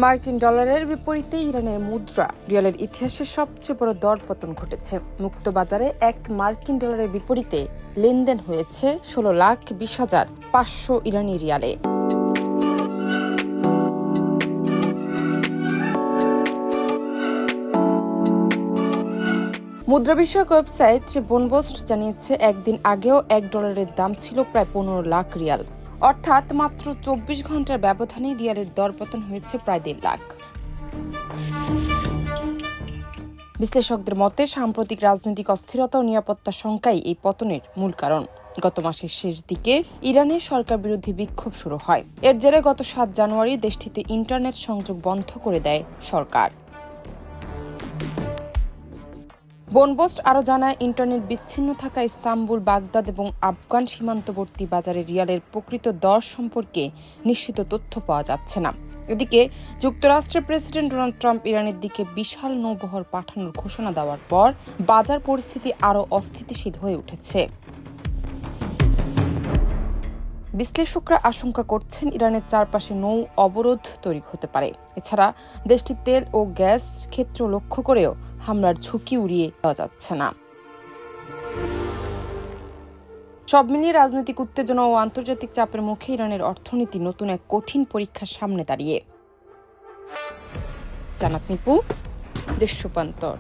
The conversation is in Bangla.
মার্কিন ডলারের বিপরীতে ইরানের মুদ্রা রিয়ালের ইতিহাসে সবচেয়ে বড় দরপতন ঘটেছে। মুক্ত বাজারে এক মার্কিন ডলারের বিপরীতে লেনদেন হয়েছে 16,20,500 ইরানি রিয়ালে। মুদ্রা বিষয়ক ওয়েবসাইট বনবোস্ট জানিয়েছে, একদিন আগেও $1 দাম ছিল প্রায় 15 লাখ রিয়াল। অর্থাৎ মাত্র 24 ঘন্টার ব্যবধানে রিয়ালের দরপতন হয়েছে প্রায় 1.5 লাখ। বিশ্লেষকদের মতে সাম্প্রতিক রাজনৈতিক অস্থিরতা ও নিরাপত্তা শঙ্কাই এই পতনের মূল কারণ। গত মাসের শেষ দিকে ইরানে সরকার বিরোধী বিক্ষোভ শুরু হয়। এর জেরে গত 7 জানুয়ারি দেশটিতে ইন্টারনেট সংযোগ বন্ধ করে দেয় সরকার। বনবোস্ট আরও জানায়, ইন্টারনেট বিচ্ছিন্ন থাকা ইস্তাম্বুল, বাগদাদ এবং আফগান সীমান্তবর্তী বাজারে রিয়ালের প্রকৃত দর সম্পর্কে নিশ্চিত তথ্য পাওয়া যাচ্ছে না। এদিকে যুক্তরাষ্ট্রের প্রেসিডেন্ট ডোনাল্ড ট্রাম্প ইরানের দিকে বিশাল নৌবহর পাঠানোর ঘোষণা দেওয়ার পর বাজার পরিস্থিতি আরও অস্থিতিশীল হয়ে উঠেছে। বিশ্লেষকরা আশঙ্কা করছেন, ইরানের চারপাশে নৌ অবরোধ তৈরি হতে পারে। এছাড়া দেশটির তেল ও গ্যাস ক্ষেত্র লক্ষ্য করেও হামলার ঝুঁকি উড়িয়ে দেওয়া যাচ্ছে না। সব মিলিয়ে রাজনৈতিক উত্তেজনা ও আন্তর্জাতিক চাপের মুখে ইরানের অর্থনীতি নতুন এক কঠিন পরীক্ষার সামনে দাঁড়িয়ে। জানাত নিপু, দেশ রূপান্তর।